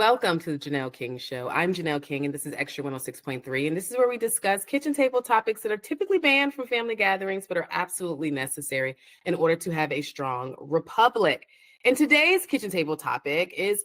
Welcome to the Janelle King Show. I'm Janelle King, and this is Extra 106.3. And this is where we discuss kitchen table topics that are typically banned from family gatherings, but are absolutely necessary in order to have a strong republic. And today's kitchen table topic is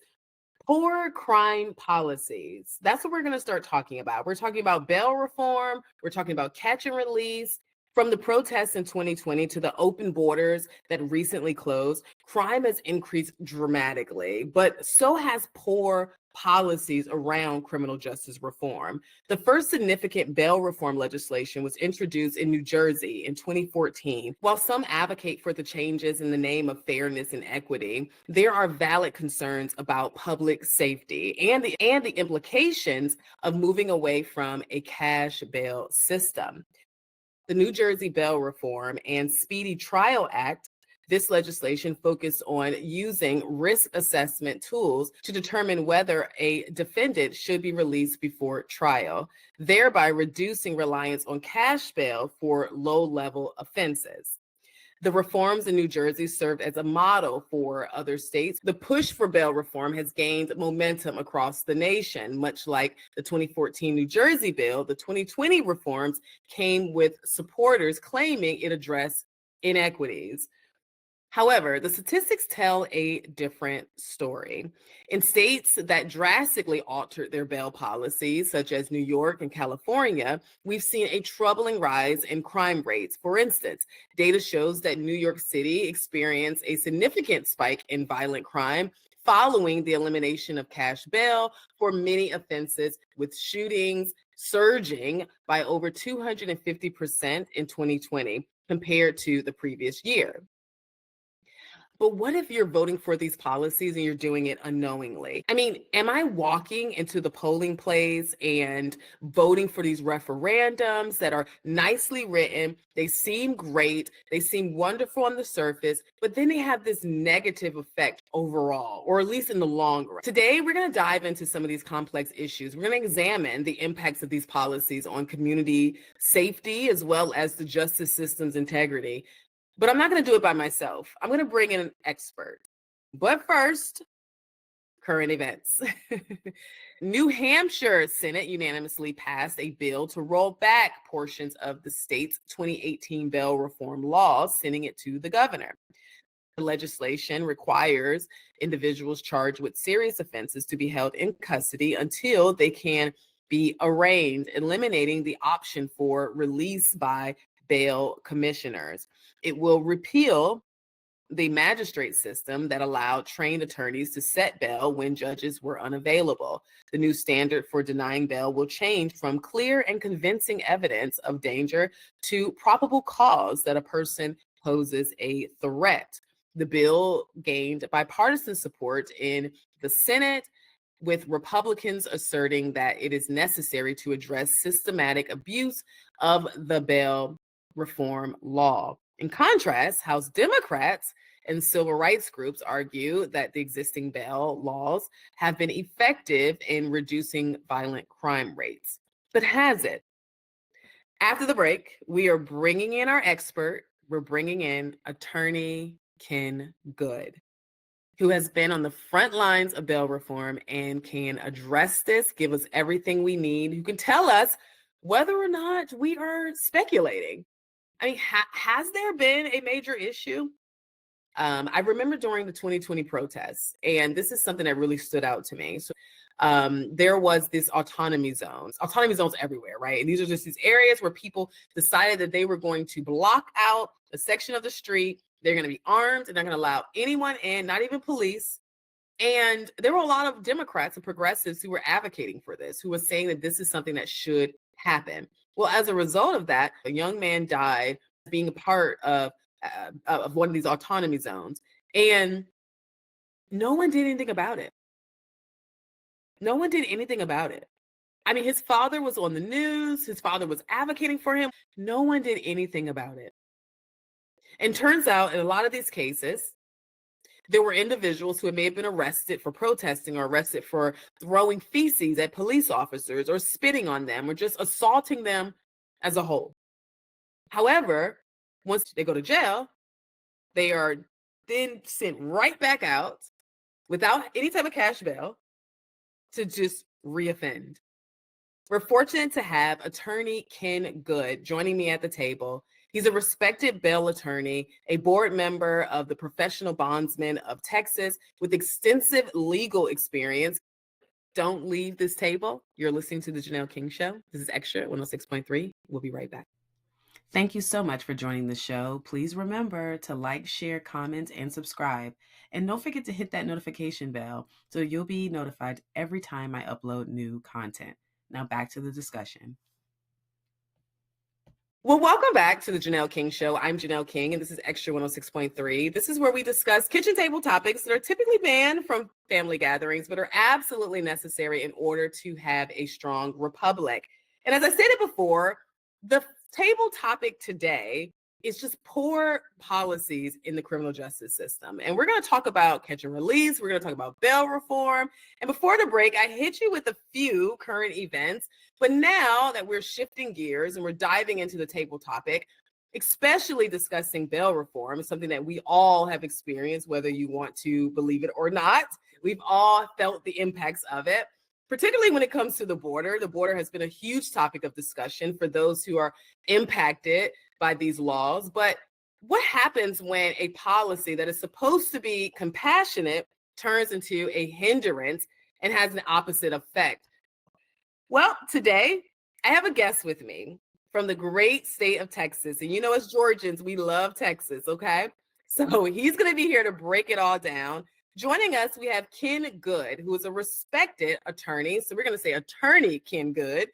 poor crime policies. That's what we're going to start talking about. We're talking about bail reform. We're talking about catch and release. From the protests in 2020 to the open borders that recently closed, crime has increased dramatically, but so has poor policies around criminal justice reform. The first significant bail reform legislation was introduced in New Jersey in 2014. While some advocate for the changes in the name of fairness and equity, there are valid concerns about public safety and the implications of moving away from a cash bail system. The New Jersey Bail Reform and Speedy Trial Act, this legislation focused on using risk assessment tools to determine whether a defendant should be released before trial, thereby reducing reliance on cash bail for low-level offenses. The reforms in New Jersey served as a model for other states. The push for bail reform has gained momentum across the nation. Much like the 2014 New Jersey bill, the 2020 reforms came with supporters claiming it addressed inequities. However, the statistics tell a different story. In states that drastically altered their bail policies, such as New York and California, we've seen a troubling rise in crime rates. For instance, data shows that New York City experienced a significant spike in violent crime following the elimination of cash bail for many offenses, with shootings surging by over 250% in 2020 compared to the previous year. But what if you're voting for these policies and you're doing it unknowingly? I mean, am I walking into the polling place and voting for these referendums that are nicely written? They seem great. They seem wonderful on the surface, but then they have this negative effect overall, or at least in the long run. Today, we're going to dive into some of these complex issues. We're going to examine the impacts of these policies on community safety as well as the justice system's integrity. But I'm not going to do it by myself. I'm going to bring in an expert. But first, current events. New Hampshire Senate unanimously passed a bill to roll back portions of the state's 2018 bail reform laws, sending it to the governor. The legislation requires individuals charged with serious offenses to be held in custody until they can be arraigned, eliminating the option for release by bail commissioners. It will repeal the magistrate system that allowed trained attorneys to set bail when judges were unavailable. The new standard for denying bail will change from clear and convincing evidence of danger to probable cause that a person poses a threat. The bill gained bipartisan support in the Senate, with Republicans asserting that it is necessary to address systematic abuse of the bail reform law. In contrast, House Democrats and civil rights groups argue that the existing bail laws have been effective in reducing violent crime rates. But has it? After the break, we are bringing in our expert. We're bringing in Attorney Ken Good, who has been on the front lines of bail reform and can address this, give us everything we need, who can tell us whether or not we are speculating. I mean, has there been a major issue? I remember during the 2020 protests, and this is something that really stood out to me. So there was this autonomy zones everywhere, right? And these are just these areas where people decided that they were going to block out a section of the street. They're going to be armed and they're going to allow anyone in, not even police. And there were a lot of Democrats and progressives who were advocating for this, who were saying that this is something that should happen. Well, as a result of that, a young man died being a part of one of these autonomy zones, and no one did anything about it. No one did anything about it. I mean, his father was on the news. His father was advocating for him. No one did anything about it. And turns out in a lot of these cases, there were individuals who may have been arrested for protesting or arrested for throwing feces at police officers or spitting on them or just assaulting them as a whole. However, once they go to jail, they are then sent right back out without any type of cash bail. to just reoffend. We're fortunate to have Attorney Ken Good joining me at the table. He's a respected bail attorney, a board member of the Professional Bondsman of Texas with extensive legal experience. Don't leave this table. You're listening to The Janelle King Show. This is Extra 106.3. We'll be right back. Thank you so much for joining the show. Please remember to like, share, comment, and subscribe. And don't forget to hit that notification bell so you'll be notified every time I upload new content. Now back to the discussion. Well, welcome back to the Janelle King Show. I'm Janelle King, and this is Extra 106.3. This is where we discuss kitchen table topics that are typically banned from family gatherings, but are absolutely necessary in order to have a strong republic. And as I stated before, the table topic today is just poor policies in the criminal justice system. And we're going to talk about catch and release. We're going to talk about bail reform. And before the break, I hit you with a few current events. But now that we're shifting gears and we're diving into the table topic, especially discussing bail reform, is something that we all have experienced, whether you want to believe it or not. We've all felt the impacts of it. Particularly when it comes to the border. The border has been a huge topic of discussion for those who are impacted by these laws. But what happens when a policy that is supposed to be compassionate turns into a hindrance and has an opposite effect? Well, today I have a guest with me from the great state of Texas. And you know, as Georgians, we love Texas, okay? So he's going to be here to break it all down. Joining us, we have Ken Good, who is a respected attorney. So we're going to say Attorney Ken Good,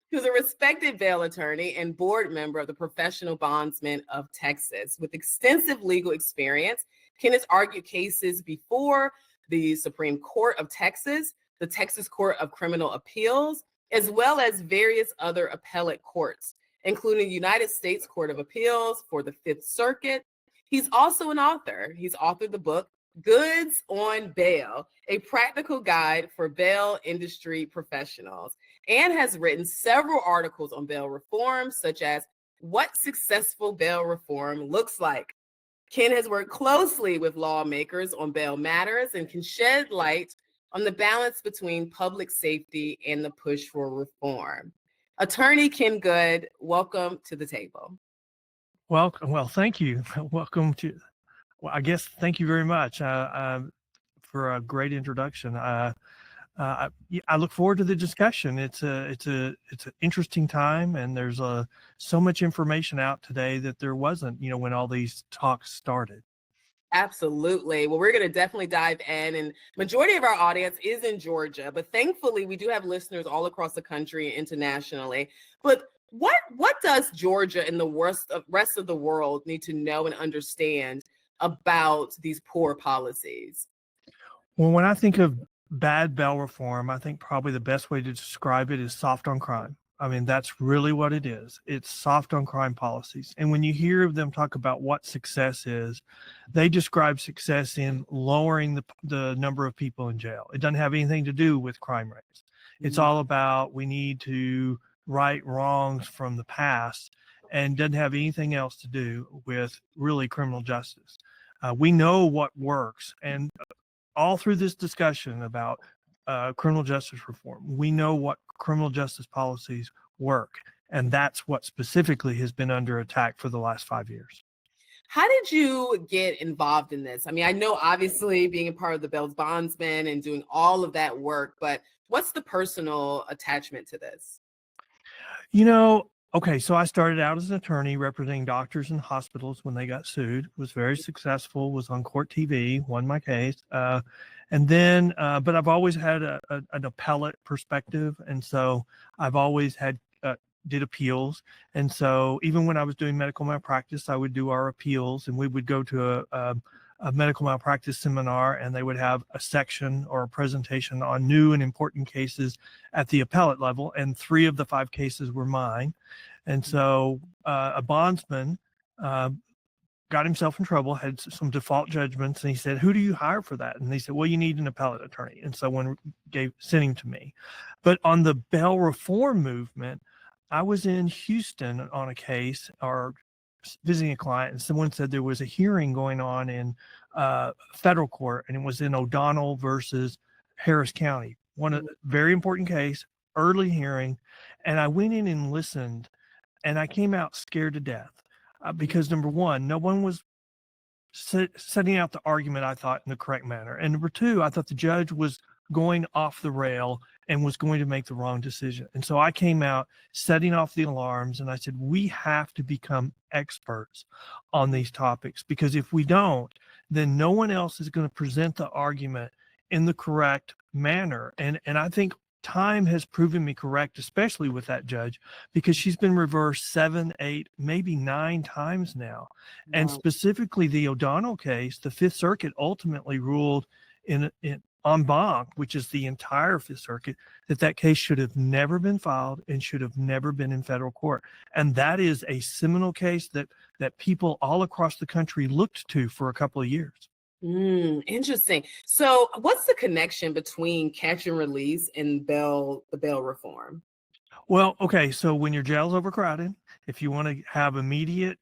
who's a respected bail attorney and board member of the Professional Bondsman of Texas. With extensive legal experience, Ken has argued cases before the Supreme Court of Texas, the Texas Court of Criminal Appeals, as well as various other appellate courts, including the United States Court of Appeals for the Fifth Circuit. He's also an author. He's authored the book, Goods on Bail, a practical guide for bail industry professionals, and has written several articles on bail reform, such as What Successful Bail Reform Looks Like. Ken has worked closely with lawmakers on bail matters and can shed light on the balance between public safety and the push for reform. Attorney Ken Good, welcome to the table. Welcome. Well, thank you. Welcome to. Well, I guess thank you very much for a great introduction. I look forward to the discussion. It's an interesting time, and there's so much information out today that there wasn't, when all these talks started. Absolutely. Well, we're going to definitely dive in, and majority of our audience is in Georgia, but thankfully we do have listeners all across the country and internationally. But what does Georgia and the rest of the world need to know and understand about these poor policies? Well, when I think of bad bail reform, I think probably the best way to describe it is soft on crime. I mean, that's really what it is. It's soft on crime policies. And when you hear them talk about what success is, they describe success in lowering the number of people in jail. It doesn't have anything to do with crime rates. It's all about we need to right wrongs from the past, and doesn't have anything else to do with really criminal justice. We know what works, and all through this discussion about criminal justice reform, we know what criminal justice policies work, and that's what specifically has been under attack for the last 5 years. How did you get involved in this? I mean, I know obviously being a part of the bail bondsman and doing all of that work, but what's the personal attachment to this? Okay, so I started out as an attorney representing doctors and hospitals when they got sued, was very successful, was on court TV, won my case. And then, but I've always had an appellate perspective. And so I've always did appeals. And so even when I was doing medical malpractice, I would do our appeals, and we would go to a medical malpractice seminar, and they would have a section or a presentation on new and important cases at the appellate level. And 3 of the 5 cases were mine. And so a bondsman got himself in trouble, had some default judgments, and he said, "Who do you hire for that?" And they said, "Well, you need an appellate attorney." And someone sent him to me. But on the bail reform movement, I was in Houston on a case, or visiting a client, and someone said there was a hearing going on in federal court, and it was in O'Donnell versus Harris County. very important case, early hearing, and I went in and listened, and I came out scared to death because number one, no one was setting out the argument, I thought, in the correct manner. And number two, I thought the judge was going off the rail and was going to make the wrong decision. And so I came out setting off the alarms and I said, we have to become experts on these topics, because if we don't, then no one else is going to present the argument in the correct manner. And I think time has proven me correct, especially with that judge, because she's been reversed 7, 8, maybe 9 times now. And specifically the O'Donnell case, the Fifth Circuit ultimately ruled in en banc, which is the entire Fifth Circuit, that case should have never been filed and should have never been in federal court. And that is a seminal case that people all across the country looked to for a couple of years. Interesting. So what's the connection between catch and release and the bail reform? Well, okay, so when your jail's overcrowded, if you want to have immediate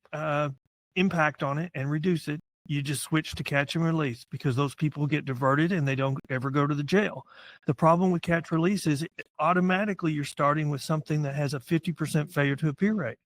impact on it and reduce it, you just switch to catch and release, because those people get diverted and they don't ever go to the jail. The problem with catch release is automatically you're starting with something that has a 50% failure to appear rate,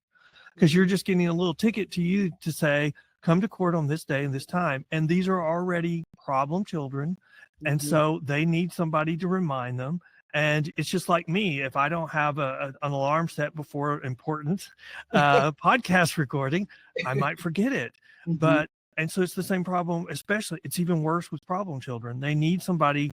because you're just getting a little ticket to you to say, come to court on this day and this time. And these are already problem children. And so they need somebody to remind them. And it's just like me, if I don't have an alarm set before important podcast recording, I might forget it. And so it's the same problem, especially it's even worse with problem children. They need somebody,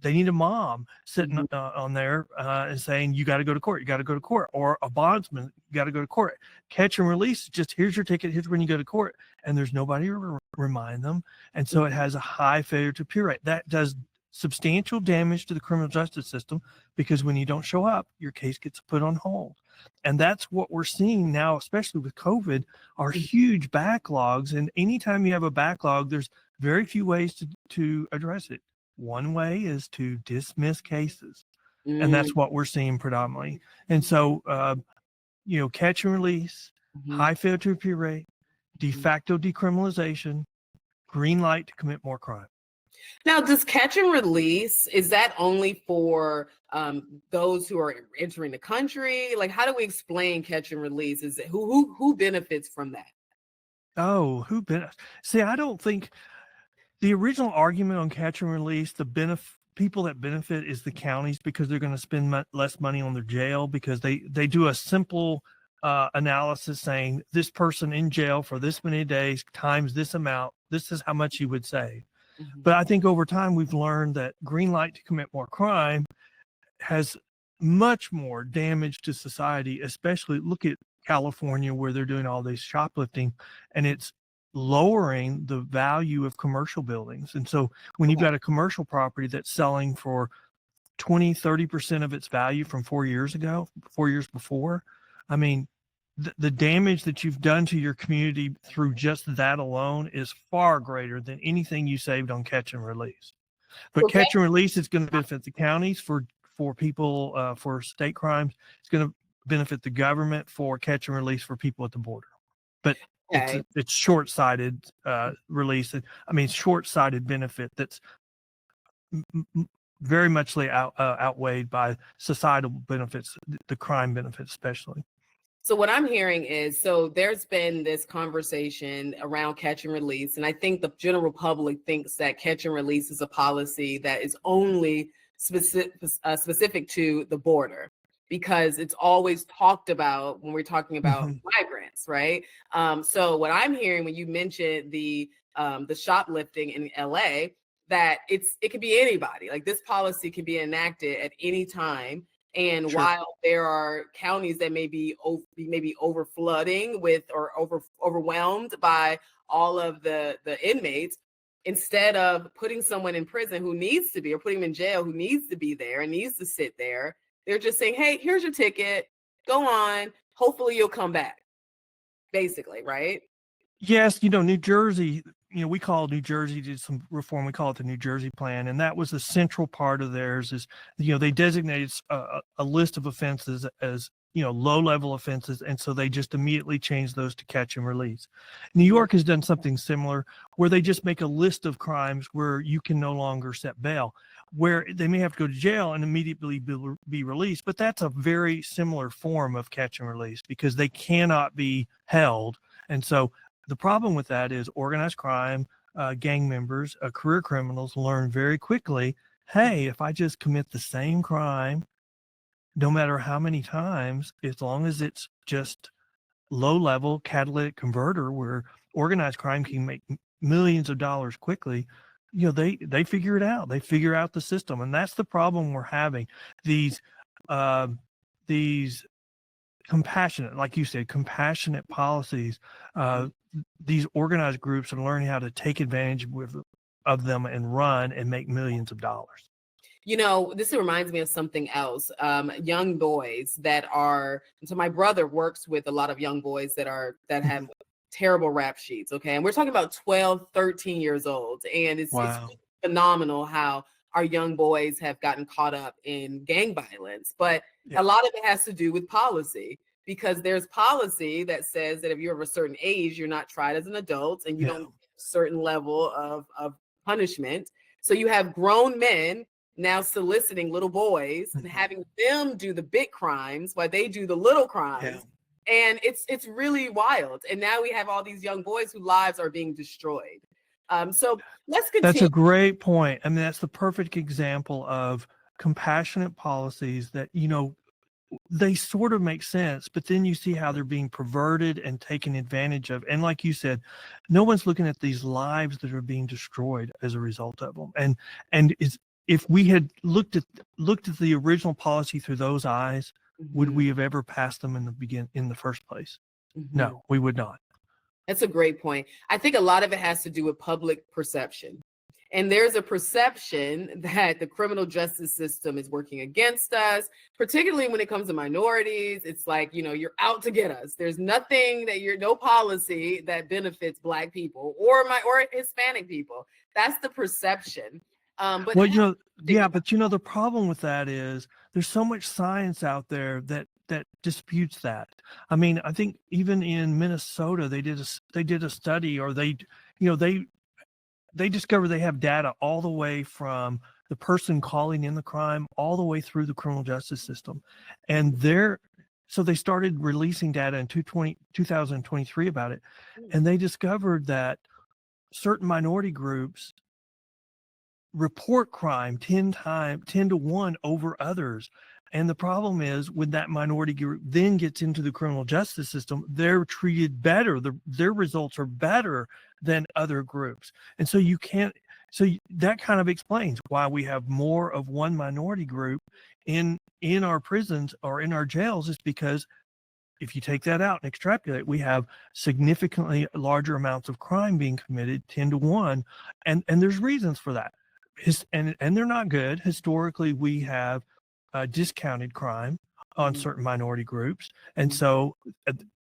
they need a mom sitting on there and saying, you got to go to court, you got to go to court, or a bondsman, you got to go to court. Catch and release, just here's your ticket, here's when you go to court. And there's nobody to remind them. And so it has a high failure to appear rate. That does substantial damage to the criminal justice system, because when you don't show up, your case gets put on hold. And that's what we're seeing now, especially with COVID, are huge backlogs. And anytime you have a backlog, there's very few ways to address it. One way is to dismiss cases. And that's what we're seeing predominantly. And so, catch and release, high failure to appear rate, de facto decriminalization, green light to commit more crime. Now, does catch and release, is that only for those who are entering the country? Like, how do we explain catch and release? Is it who benefits from that? Oh, who benefits? See, I don't think the original argument on catch and release, the people that benefit is the counties, because they're going to spend less money on their jail, because they do a simple analysis saying this person in jail for this many days times this amount, this is how much you would save. But I think over time we've learned that green light to commit more crime has much more damage to society, especially look at California, where they're doing all this shoplifting, and it's lowering the value of commercial buildings. And so when you've got a commercial property that's selling for 20-30% of its value from 4 years before, I mean, the damage that you've done to your community through just that alone is far greater than anything you saved on catch and release. But catch and release is going to benefit the counties for people for state crimes. It's going to benefit the government for catch and release for people at the border. But it's short-sighted release. I mean, short-sighted benefit that's very much outweighed by societal benefits, the crime benefits especially. So what I'm hearing is, so there's been this conversation around catch and release, and I think the general public thinks that catch and release is a policy that is only specific to the border, because it's always talked about when we're talking about migrants, right? So what I'm hearing when you mentioned the shoplifting in LA, that it could be anybody. Like, this policy can be enacted at any time. And while there are counties that may be over flooding with or overwhelmed by all of the inmates, instead of putting someone in prison who needs to be, or putting them in jail who needs to be there and needs to sit there, they're just saying, hey, here's your ticket, go on, hopefully you'll come back, basically, right? Yes, New Jersey, we call New Jersey, did some reform, we call it the New Jersey plan. And that was a central part of theirs is, they designated a list of offenses as low-level offenses, and so they just immediately change those to catch and release. New York has done something similar where they just make a list of crimes where you can no longer set bail, where they may have to go to jail and immediately be released, but that's a very similar form of catch and release because they cannot be held. And so the problem with that is organized crime, gang members, career criminals learn very quickly, hey, if I just commit the same crime, no matter how many times, as long as it's just low-level catalytic converter where organized crime can make millions of dollars quickly, they figure it out. They figure out the system, and that's the problem we're having. These compassionate, like you said, compassionate policies. These organized groups are learning how to take advantage of them and run and make millions of dollars. This reminds me of something else. Young boys that are, so my brother works with a lot of young boys that have terrible rap sheets. Okay. And we're talking about 12, 13 years old. And it's phenomenal how our young boys have gotten caught up in gang violence. But a lot of it has to do with policy, because there's policy that says that if you're of a certain age, you're not tried as an adult and you don't get a certain level of punishment. So you have grown men now soliciting little boys and having them do the big crimes while they do the little crimes. And it's really wild. And now we have all these young boys whose lives are being destroyed. So let's continue. That's a great point. I mean, that's the perfect example of compassionate policies that, they sort of make sense, but then you see how they're being perverted and taken advantage of. And like you said, no one's looking at these lives that are being destroyed as a result of them. And if we had looked at the original policy through those eyes, would we have ever passed them in the first place? No, we would not. That's a great point. I think a lot of it has to do with public perception. And there's a perception that the criminal justice system is working against us, particularly when it comes to minorities. It's like, you're out to get us. There's no policy that benefits Black people or Hispanic people. That's the perception. But the problem with that is there's so much science out there that disputes that. I mean, I think even in Minnesota, they did a study, or they discovered they have data all the way from the person calling in the crime all the way through the criminal justice system. And so they started releasing data in 2023 about it. And they discovered that certain minority groups report crime 10 to 1 over others. And the problem is, when that minority group then gets into the criminal justice system, they're treated better. Their results are better than other groups. And so that kind of explains why we have more of one minority group in our prisons or in our jails, is because if you take that out and extrapolate, we have significantly larger amounts of crime being committed, 10 to 1. And there's reasons for that. And they're not good. Historically, we have discounted crime on certain minority groups. And so,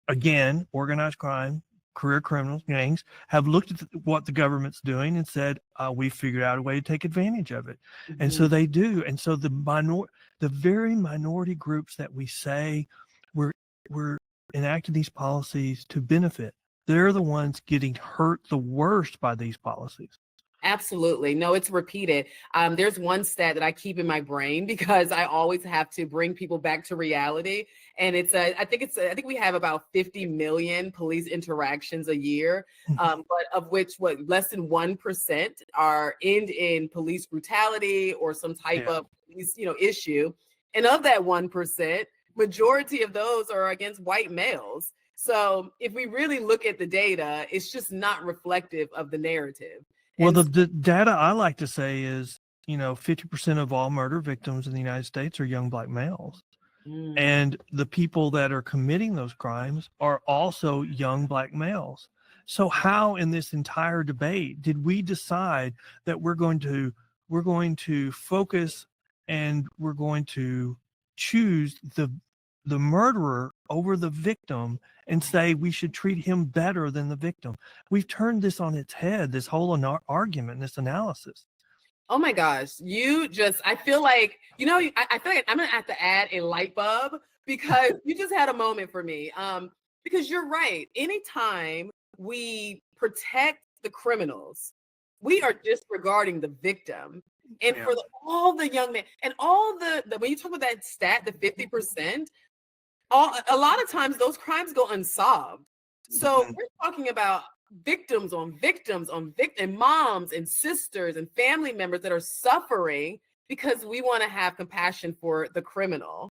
again, organized crime, career criminals, gangs have looked at what the government's doing and said, we figured out a way to take advantage of it. And so they do. And so the very minority groups that we say we're enacting these policies to benefit, they're the ones getting hurt the worst by these policies. Absolutely. No, it's repeated. There's one stat that I keep in my brain because I always have to bring people back to reality. And I think we have about 50 million police interactions a year, but of which less than 1% end in police brutality or some type of police, issue. And of that 1%, majority of those are against white males. So if we really look at the data, it's just not reflective of the narrative. Well, the data I like to say is, 50% of all murder victims in the United States are young Black males. And the people that are committing those crimes are also young Black males. So how in this entire debate did we decide that we're going to focus and we're going to choose the murderer over the victim and say we should treat him better than the victim? We've turned this on its head, this whole argument, this analysis. Oh my gosh, I feel like, I feel like I'm gonna have to add a light bulb because you just had a moment for me. Because you're right. Anytime we protect the criminals, we are disregarding the victim. And Yeah. for all the young men and all the when you talk about that stat, the 50%, a lot of times those crimes go unsolved. So Mhm. we're talking about victims on victims on victim, moms and sisters and family members that are suffering because we want to have compassion for the criminal.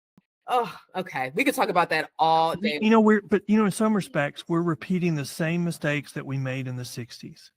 Oh, okay. We could talk about that all day. In some respects, we're repeating the same mistakes that we made in the 60s.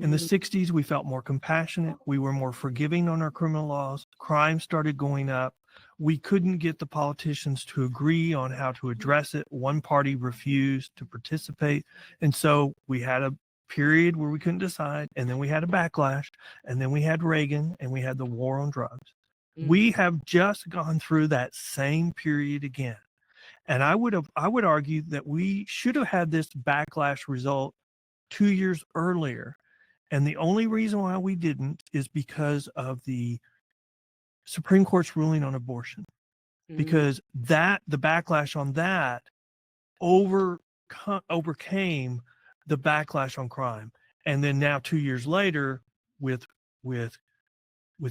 In the 60s, we felt more compassionate. We were more forgiving on our criminal laws. Crime started going up. We couldn't get the politicians to agree on how to address it. One party refused to participate. And so we had a period where we couldn't decide. And then we had a backlash. And then we had Reagan and we had the war on drugs. We have just gone through that same period again. And I would argue that we should have had this backlash result 2 years earlier. And the only reason why we didn't is because of the Supreme Court's ruling on abortion, because the backlash on that overcame the backlash on crime. And then now 2 years later, with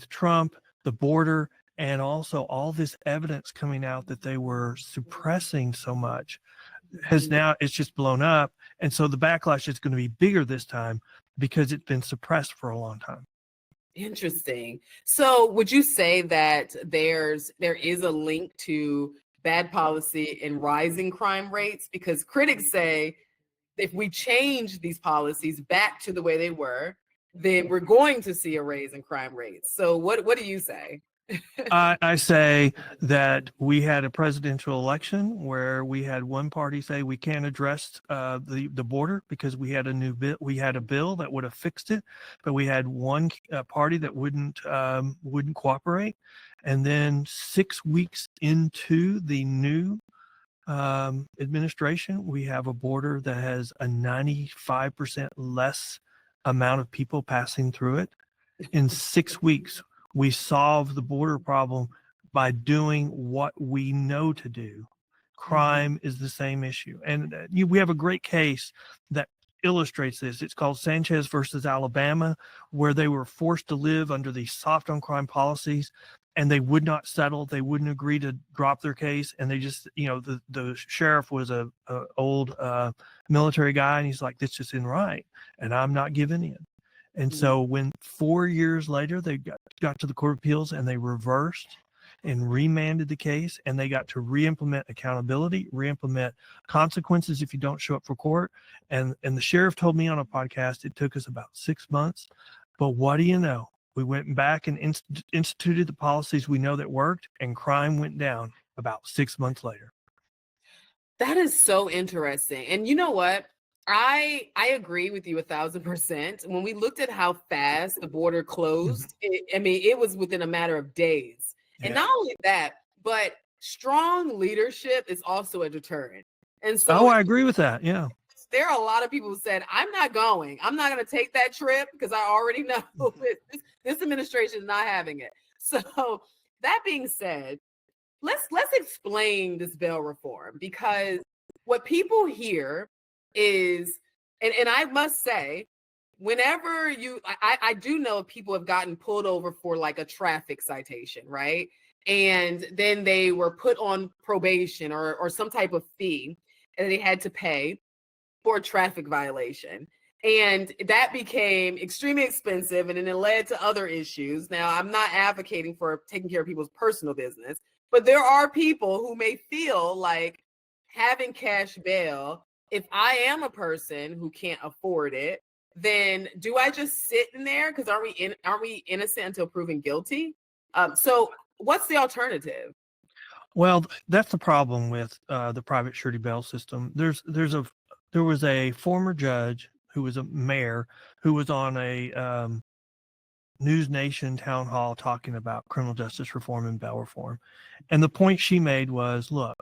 Trump, the border, and also all this evidence coming out that they were suppressing so much, it's just blown up. And so the backlash is going to be bigger this time because it's been suppressed for a long time. Interesting. So would you say that there is a link to bad policy and rising crime rates? Because critics say if we change these policies back to the way they were, then we're going to see a raise in crime rates. So what do you say? I say that we had a presidential election where we had one party say we can't address the border because we had a bill that would have fixed it, but we had one party that wouldn't cooperate, and then 6 weeks into the new administration, we have a border that has a 95% less amount of people passing through it. In 6 weeks, we solve the border problem by doing what we know to do. Crime is the same issue. And we have a great case that illustrates this. It's called Sanchez versus Alabama, where they were forced to live under these soft on crime policies and they would not settle. They wouldn't agree to drop their case. And they just, the sheriff was a old military guy. And he's like, this just isn't right. And I'm not giving in. And so when 4 years later, they got to the Court of Appeals and they reversed and remanded the case, and they got to re-implement accountability, re-implement consequences if you don't show up for court. And the sheriff told me on a podcast, it took us about 6 months. But what do you know? We went back and instituted the policies we know that worked, and crime went down about 6 months later. That is so interesting. And you know what? I agree with you 1,000%. When we looked at how fast the border closed, it was within a matter of days. Yeah. And not only that, but strong leadership is also a deterrent. And so I agree with that. Yeah. There are a lot of people who said, I'm not going to take that trip because I already know this administration is not having it. So that being said, let's explain this bail reform, because what people hear is, and I must say, whenever I do know people have gotten pulled over for like a traffic citation, right? And then they were put on probation or some type of fee and they had to pay for a traffic violation. And that became extremely expensive, and then it led to other issues. Now, I'm not advocating for taking care of people's personal business, but there are people who may feel like having cash bail, if I am a person who can't afford it, then do I just sit in there? Because are we innocent until proven guilty? So what's the alternative? Well, that's the problem with the private surety bail system. There was a former judge who was a mayor who was on a News Nation town hall talking about criminal justice reform and bail reform. And the point she made was, look,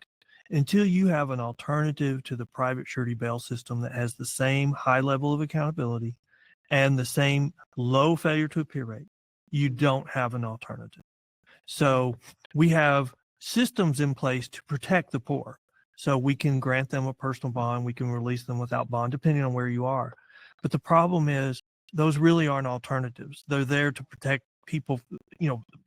until you have an alternative to the private surety bail system that has the same high level of accountability and the same low failure to appear rate, you don't have an alternative. So we have systems in place to protect the poor. So we can grant them a personal bond, we can release them without bond, depending on where you are. But the problem is those really aren't alternatives. They're there to protect people,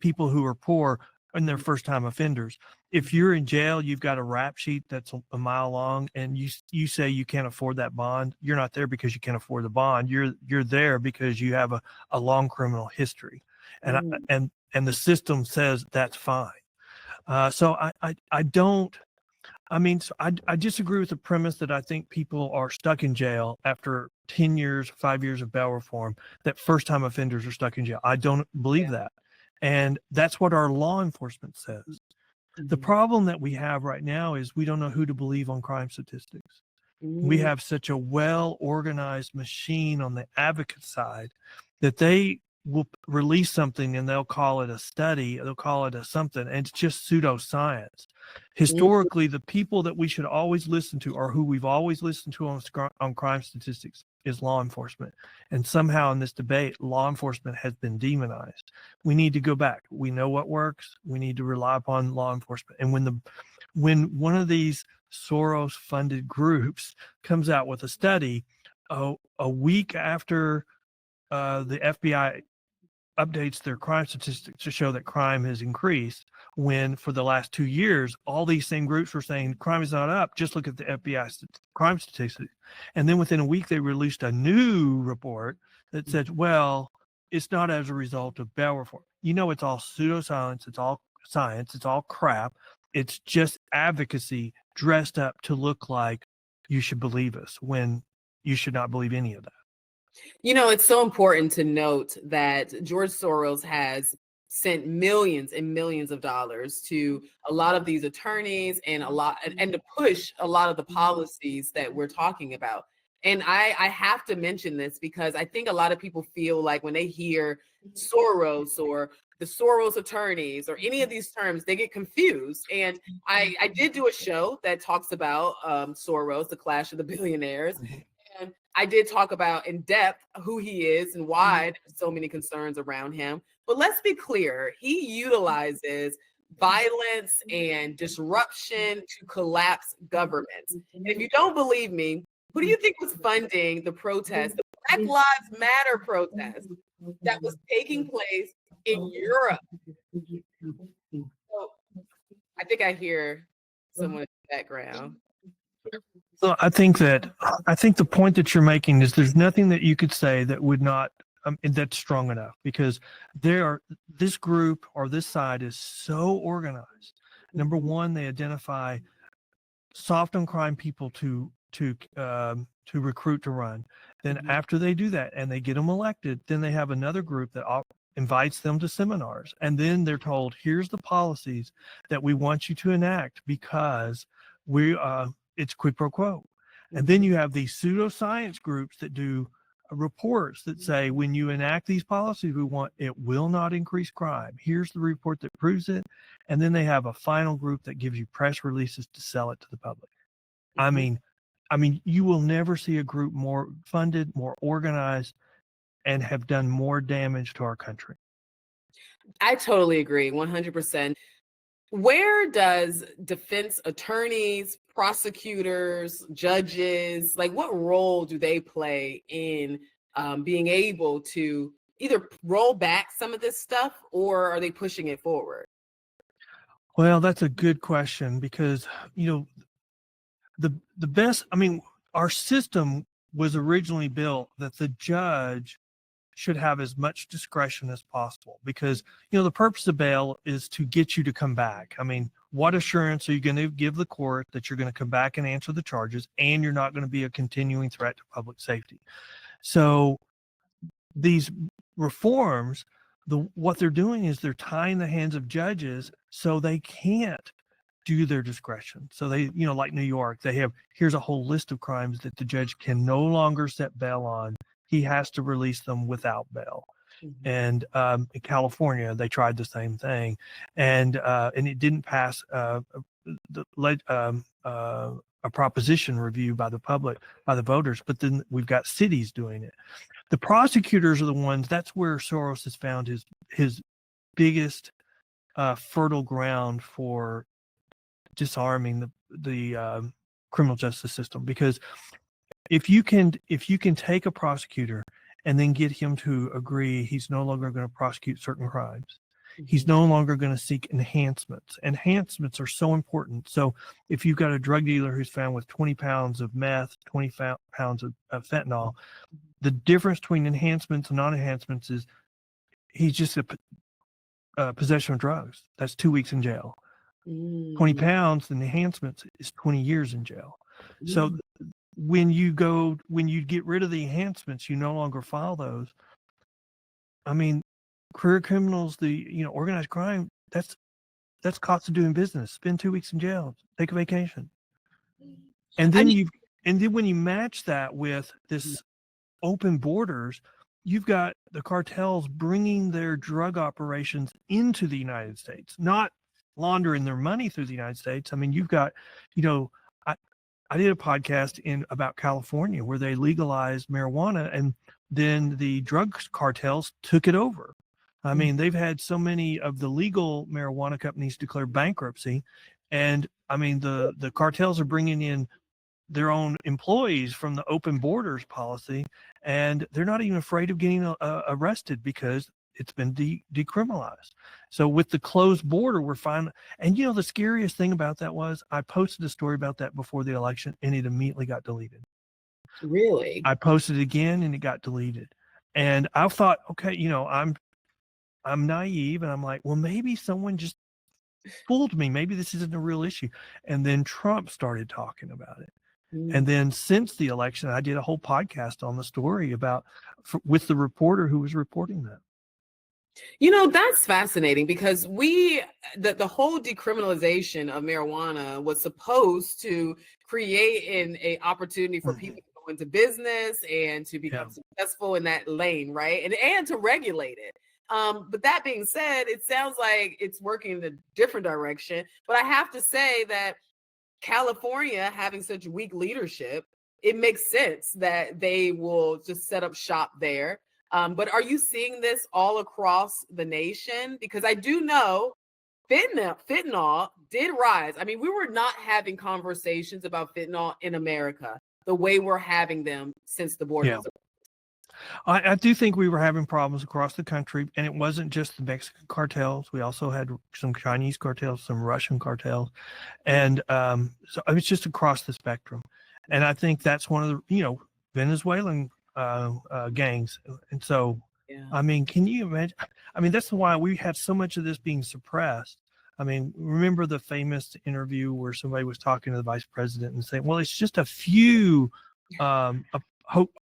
people who are poor and they're first time offenders. If you're in jail, you've got a rap sheet that's a mile long and you say you can't afford that bond. You're not there because you can't afford the bond. You're there because you have a long criminal history. And the system says that's fine. So I disagree with the premise that I think people are stuck in jail after 10 years, 5 years of bail reform, that first time offenders are stuck in jail. I don't believe that. And that's what our law enforcement says. The problem that we have right now is we don't know who to believe on crime statistics. We have such a well-organized machine on the advocate side that they will release something and they'll call it a study, they'll call it a something, and it's just pseudoscience. Historically, the people that we should always listen to, or who we've always listened to on crime statistics, is law enforcement. And somehow in this debate, law enforcement has been demonized. We need to go back. We know what works. We need to rely upon law enforcement. And when one of these Soros-funded groups comes out with a study a week after the FBI updates their crime statistics to show that crime has increased, when for the last 2 years, all these same groups were saying crime is not up. Just look at the FBI crime statistics. And then within a week, they released a new report that said, well, it's not as a result of bail reform. It's all pseudoscience. It's all science. It's all crap. It's just advocacy dressed up to look like you should believe us when you should not believe any of that. It's so important to note that George Soros has sent millions and millions of dollars to a lot of these attorneys and to push a lot of the policies that we're talking about. And I have to mention this because I think a lot of people feel like when they hear Soros or the Soros attorneys or any of these terms, they get confused. And I did do a show that talks about Soros, the Clash of the Billionaires. And I did talk about in depth who he is and why there's so many concerns around him. But let's be clear, he utilizes violence and disruption to collapse governments. And if you don't believe me, who do you think was funding the protest, the Black Lives Matter protest that was taking place in Europe? So I think I hear someone in the background. So I think the point that you're making is there's nothing that you could say that would not that's strong enough, because this group or this side is so organized. Number one, they identify soft on crime people to recruit to run. Then after they do that and they get them elected, then they have another group that invites them to seminars, and then they're told, here's the policies that we want you to enact because it's quid pro quo. And then you have these pseudoscience groups that do reports that say, when you enact these policies, it will not increase crime. Here's the report that proves it. And then they have a final group that gives you press releases to sell it to the public. I mean, you will never see a group more funded, more organized, and have done more damage to our country. I totally agree, 100%. Where does defense attorneys, prosecutors, judges, what role do they play in being able to either roll back some of this stuff, or are they pushing it forward? Well, that's a good question, because, the best, our system was originally built that the judge should have as much discretion as possible, because the purpose of bail is to get you to come back. What assurance are you going to give the court that you're going to come back and answer the charges, and you're not going to be a continuing threat to public safety? So these reforms, what they're doing is they're tying the hands of judges so they can't do their discretion. So they, like New York, here's a whole list of crimes that the judge can no longer set bail on. He has to release them without bail. And in California, they tried the same thing, and it didn't pass a proposition review by the public, by the voters. But then we've got cities doing it. The prosecutors are the ones. That's where Soros has found his biggest fertile ground for disarming the criminal justice system. Because if you can take a prosecutor and then get him to agree he's no longer going to prosecute certain crimes, he's no longer going to seek enhancements. Enhancements are so important. So if you've got a drug dealer who's found with 20 pounds of meth, 20 pounds of fentanyl, the difference between enhancements and non-enhancements is he's just a possession of drugs. That's 2 weeks in jail. 20 pounds, the enhancements is 20 years in jail. So when you get rid of the enhancements, you no longer file those. I mean, career criminals, organized crime, that's cost of doing business. Spend 2 weeks in jail, take a vacation. And then when you match that with this open borders, you've got the cartels bringing their drug operations into the United States, not laundering their money through the United States. I mean, you've got, I did a podcast about California where they legalized marijuana, and then the drug cartels took it over. I mean, they've had so many of the legal marijuana companies declare bankruptcy, and I mean, the cartels are bringing in their own employees from the open borders policy, and they're not even afraid of getting arrested because it's been decriminalized. So with the closed border, we're fine. And the scariest thing about that was I posted a story about that before the election, and it immediately got deleted. Really? I posted it again, and it got deleted. And I thought, okay, I'm naive, and I'm like, well, maybe someone just fooled me. Maybe this isn't a real issue. And then Trump started talking about it. And then since the election, I did a whole podcast on the story with the reporter who was reporting that. That's fascinating because the whole decriminalization of marijuana was supposed to create an opportunity for people to go into business and to become successful in that lane, right? And to regulate it. But that being said, it sounds like it's working in a different direction. But I have to say that California having such weak leadership, it makes sense that they will just set up shop there. But are you seeing this all across the nation? Because I do know fentanyl did rise. I mean, we were not having conversations about fentanyl in America the way we're having them since the border was open. I do think we were having problems across the country, and it wasn't just the Mexican cartels. We also had some Chinese cartels, some Russian cartels, and so it's just across the spectrum. And I think that's one of the Venezuelan gangs. And so, I mean, can you imagine? I mean, that's why we had so much of this being suppressed. I mean, remember the famous interview where somebody was talking to the vice president and saying, well, it's just a few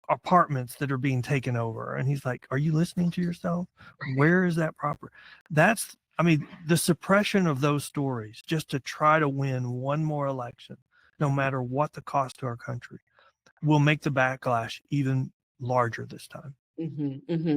apartments that are being taken over. And he's like, are you listening to yourself? Where is that proper? The suppression of those stories just to try to win one more election, no matter what the cost to our country, will make the backlash even larger this time.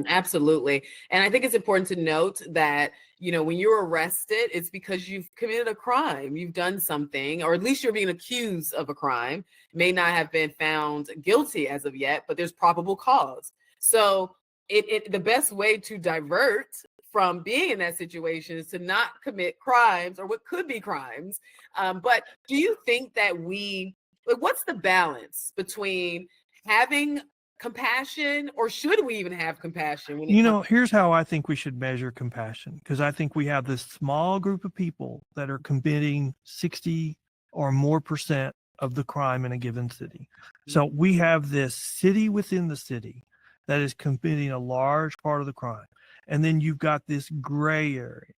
Absolutely. And I think it's important to note that, when you're arrested, it's because you've committed a crime. You've done something, or at least you're being accused of a crime. May not have been found guilty as of yet, but there's probable cause. So the best way to divert from being in that situation is to not commit crimes or what could be crimes. But do you think that what's the balance between having compassion, or should we even have compassion? Here's how I think we should measure compassion, because I think we have this small group of people that are committing 60 or more % of the crime in a given city. So we have this city within the city that is committing a large part of the crime. And then you've got this gray area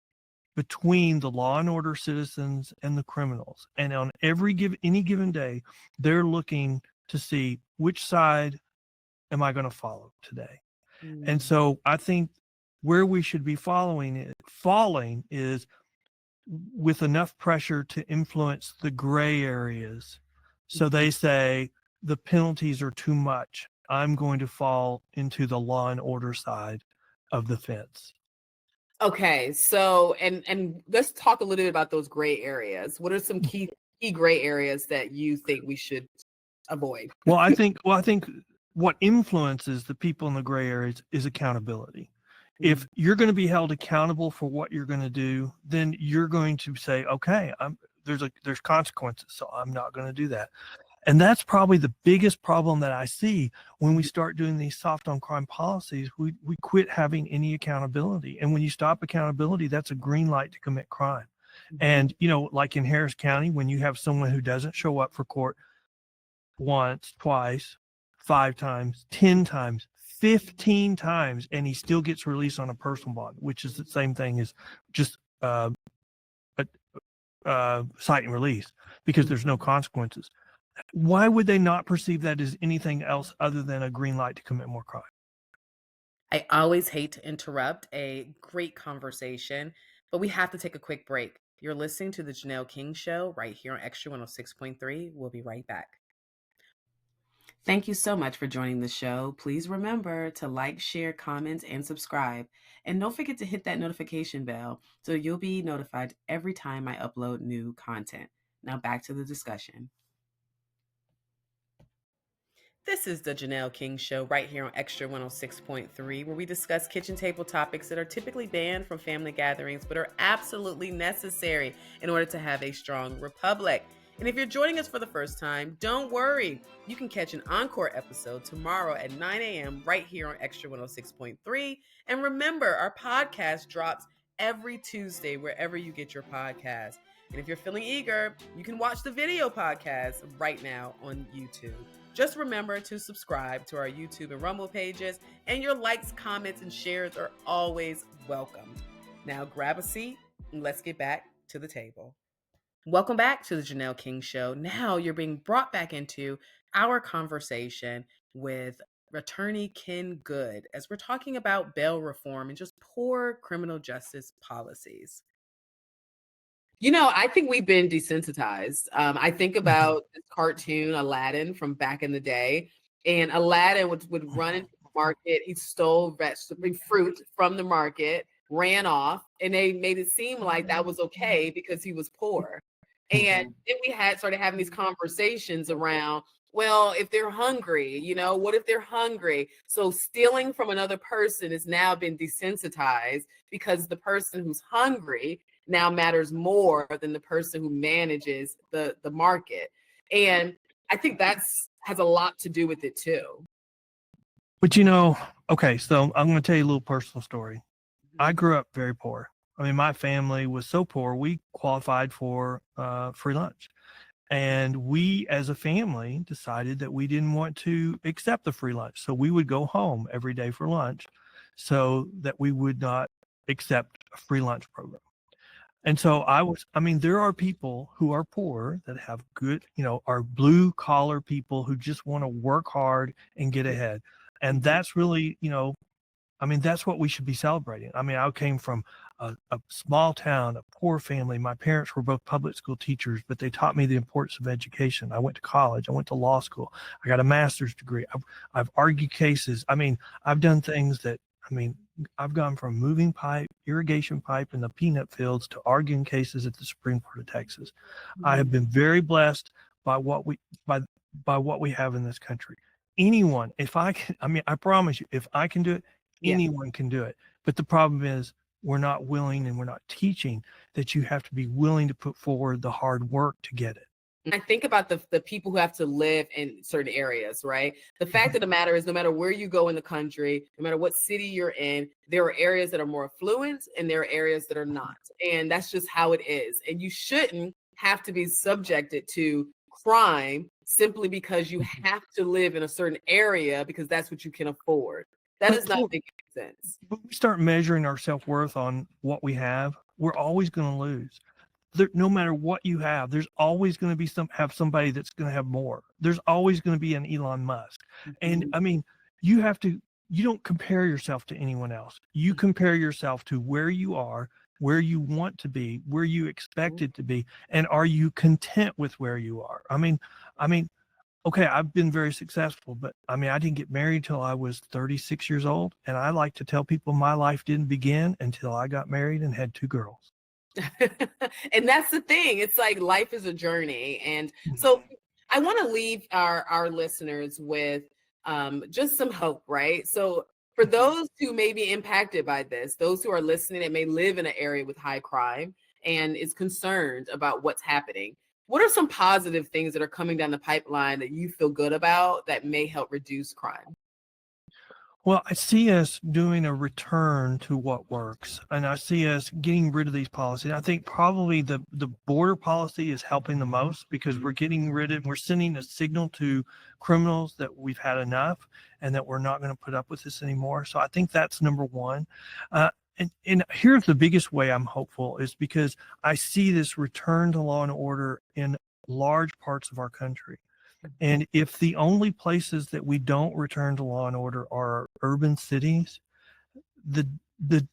between the law and order citizens and the criminals. And on any given day, they're looking to see which side am I going to follow today? And so I think where we should be falling is with enough pressure to influence the gray areas. So they say the penalties are too much. I'm going to fall into the law and order side of the fence. Okay, so and let's talk a little bit about those gray areas. What are some key gray areas that you think we should avoid? Well, I think what influences the people in the gray areas is accountability. If you're going to be held accountable for what you're going to do, then you're going to say, okay, there's consequences, so I'm not going to do that. And that's probably the biggest problem that I see when we start doing these soft on crime policies. We quit having any accountability. And when you stop accountability, that's a green light to commit crime. And, like in Harris County, when you have someone who doesn't show up for court once, twice, 5 times, 10 times, 15 times, and he still gets released on a personal bond, which is the same thing as just cite and release, because there's no consequences. Why would they not perceive that as anything else other than a green light to commit more crime? I always hate to interrupt a great conversation, but we have to take a quick break. You're listening to the Janelle King Show right here on Extra 106.3. We'll be right back. Thank you so much for joining the show. Please remember to like, share, comment, and subscribe. And don't forget to hit that notification bell so you'll be notified every time I upload new content. Now back to the discussion. This is the Janelle King Show right here on Extra 106.3, where we discuss kitchen table topics that are typically banned from family gatherings but are absolutely necessary in order to have a strong republic. And if you're joining us for the first time, don't worry. You can catch an encore episode tomorrow at 9 a.m. right here on Extra 106.3. And remember, our podcast drops every Tuesday wherever you get your podcast. And if you're feeling eager, you can watch the video podcast right now on YouTube. Just remember to subscribe to our YouTube and Rumble pages, and your likes, comments, and shares are always welcome. Now grab a seat and let's get back to the table. Welcome back to the Janelle King Show. Now you're being brought back into our conversation with Attorney Ken Good as we're talking about bail reform and just poor criminal justice policies. I think we've been desensitized. I think about this cartoon, Aladdin, from back in the day. And Aladdin would run into the market. He stole fruit from the market, ran off, and they made it seem like that was okay because he was poor. And then we started having these conversations around, well, if they're hungry, what if they're hungry? So stealing from another person has now been desensitized because the person who's hungry now matters more than the person who manages the market. And I think has a lot to do with it too. But okay, so I'm going to tell you a little personal story. I grew up very poor. I mean, my family was so poor, we qualified for free lunch. And we, as a family, decided that we didn't want to accept the free lunch. So we would go home every day for lunch so that we would not accept a free lunch program. And so there are people who are poor that have good, are blue collar people who just want to work hard and get ahead. And that's really, that's what we should be celebrating. I mean, I came from a small town, a poor family. My parents were both public school teachers, but they taught me the importance of education. I went to college. I went to law school. I got a master's degree. I've argued cases. I mean, I've done things that, I've gone from moving pipe, irrigation pipe in the peanut fields to arguing cases at the Supreme Court of Texas. Mm-hmm. I have been very blessed by what we have in this country. Anyone, I promise you, if I can do it, anyone can do it. But the problem is we're not willing and we're not teaching that you have to be willing to put forward the hard work to get it. I think about the people who have to live in certain areas, right? The fact of the matter is no matter where you go in the country, no matter what city you're in, there are areas that are more affluent and there are areas that are not. And that's just how it is. And you shouldn't have to be subjected to crime simply because you have to live in a certain area because that's what you can afford. That does not make sense. When we start measuring our self-worth on what we have, we're always going to lose. No matter what you have, there's always going to be somebody that's going to have more. There's always going to be an Elon Musk. Mm-hmm. And you don't compare yourself to anyone else. You compare yourself to where you are, where you want to be, where you expect it to be, and are you content with where you are? Okay, I've been very successful, but I didn't get married till I was 36 years old. And I like to tell people my life didn't begin until I got married and had 2 girls. And that's the thing. It's like life is a journey. And so I want to leave our listeners with just some hope, right? So For those who may be impacted by this, those who are listening that may live in an area with high crime and is concerned about what's happening, what are some positive things that are coming down the pipeline that you feel good about that may help reduce crime? Well, I see us doing a return to what works, and I see us getting rid of these policies. I think probably the border policy is helping the most because we're sending a signal to criminals that we've had enough and that we're not going to put up with this anymore. So I think that's number one. And here's the biggest way I'm hopeful is because I see this return to law and order in large parts of our country. And if the only places that we don't return to law and order are urban cities, the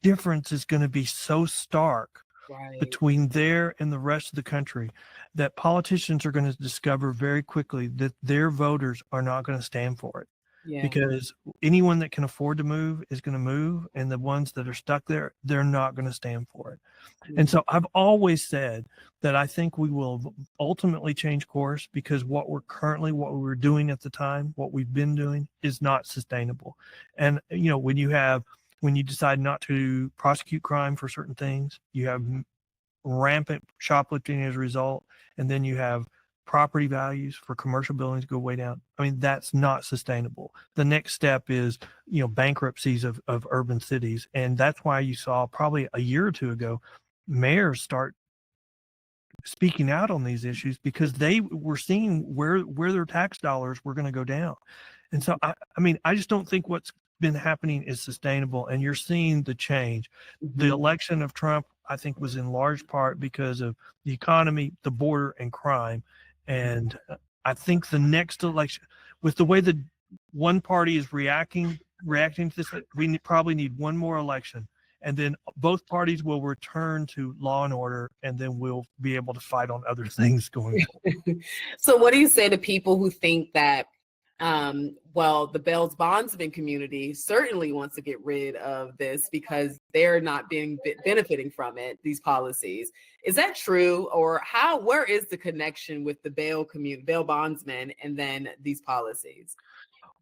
difference is going to be so stark Right. between there and the rest of the country that politicians are going to discover very quickly that their voters are not going to stand for it. Yeah. Because anyone that can afford to move is going to move, and the ones that are stuck there, they're not going to stand for it. And so I've always said that I think we will ultimately change course because what we were doing at the time, what we've been doing is not sustainable. And, when you decide not to prosecute crime for certain things, you have rampant shoplifting as a result, and then you have property values for commercial buildings go way down. I mean, that's not sustainable. The next step is, bankruptcies of urban cities. And that's why you saw probably a year or two ago, mayors start speaking out on these issues because they were seeing where their tax dollars were going to go down. And so, I just don't think what's been happening is sustainable. And you're seeing the change. The election of Trump, I think, was in large part because of the economy, the border, and crime. And I think the next election, with the way that one party is reacting to this, we probably need one more election. And then both parties will return to law and order, and then we'll be able to fight on other things going forward. So what do you say to people who think that, the Bell's bondsman community certainly wants to get rid of this because they're not benefiting from it, these policies? Is that true? Or where is the connection with the Bell community, Bell bondsmen, and then these policies?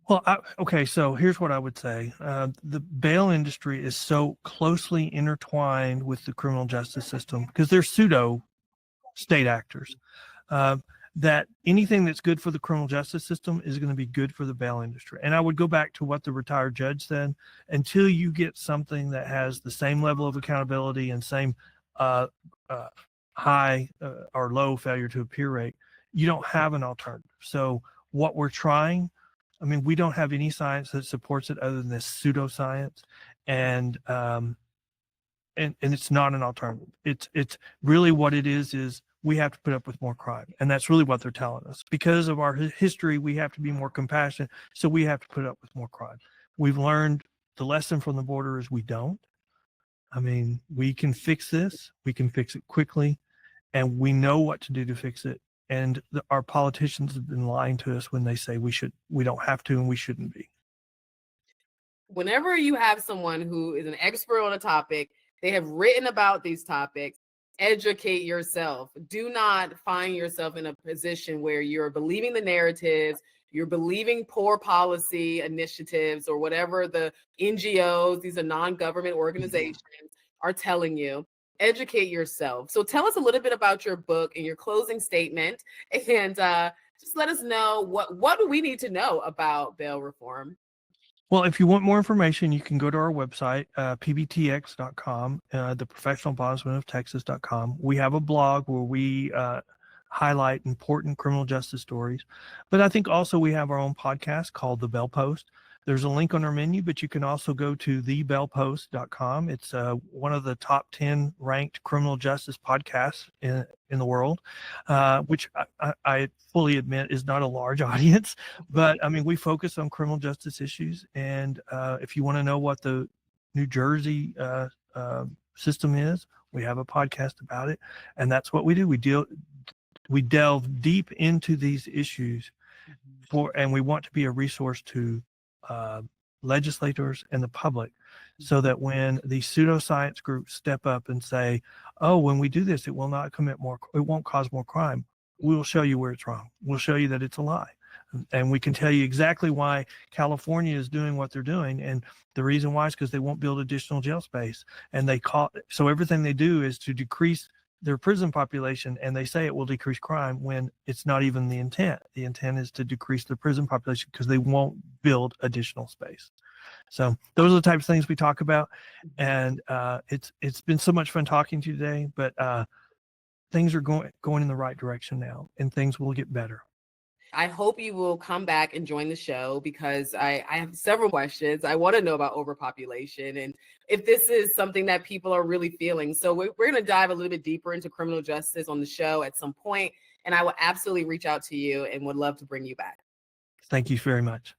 Well, okay, so here's what I would say. The bail industry is so closely intertwined with the criminal justice system because they're pseudo state actors, that anything that's good for the criminal justice system is going to be good for the bail industry. And I would go back to what the retired judge said. Until you get something that has the same level of accountability and same high or low failure to appear rate, you don't have an alternative. So what we're trying, we don't have any science that supports it other than this pseudoscience, and it's not an alternative. It's really what it is we have to put up with more crime, and that's really what they're telling us. Because of our history, we have to be more compassionate, so we have to put up with more crime. We've learned the lesson from the border is we don't. We can fix this. We can fix it quickly, and we know what to do to fix it. And our politicians have been lying to us when they say we don't have to, and we shouldn't be. Whenever you have someone who is an expert on a topic, they have written about these topics, educate yourself. Do not find yourself in a position where you're believing the narratives, you're believing poor policy initiatives, or whatever the NGOs, these are non-government organizations, are telling you. Educate yourself. So tell us a little bit about your book and your closing statement, and just let us know what do we need to know about bail reform. Well, if you want more information, you can go to our website, pbtx.com, the Professional Bondsman of Texas.com. We have a blog where we highlight important criminal justice stories. But I think also we have our own podcast called The Bell Post. There's a link on our menu, but you can also go to thebellpost.com. It's one of the top 10 ranked criminal justice podcasts in the world, which I fully admit is not a large audience. But we focus on criminal justice issues. And if you want to know what the New Jersey system is, we have a podcast about it. And that's what we do. We delve deep into these issues and we want to be a resource to legislators and the public, so that when the pseudoscience groups step up and say, "Oh, when we do this, it won't cause more crime," we'll show you where it's wrong. We'll show you that it's a lie. And we can tell you exactly why California is doing what they're doing. And the reason why is because they won't build additional jail space. And so everything they do is to decrease their prison population, and they say it will decrease crime when it's not even the intent. The intent is to decrease the prison population because they won't build additional space. So those are the types of things we talk about. And it's been so much fun talking to you today, but things are going in the right direction now, and things will get better. I hope you will come back and join the show, because I have several questions. I want to know about overpopulation and if this is something that people are really feeling. So we're going to dive a little bit deeper into criminal justice on the show at some point, and I will absolutely reach out to you and would love to bring you back. Thank you very much.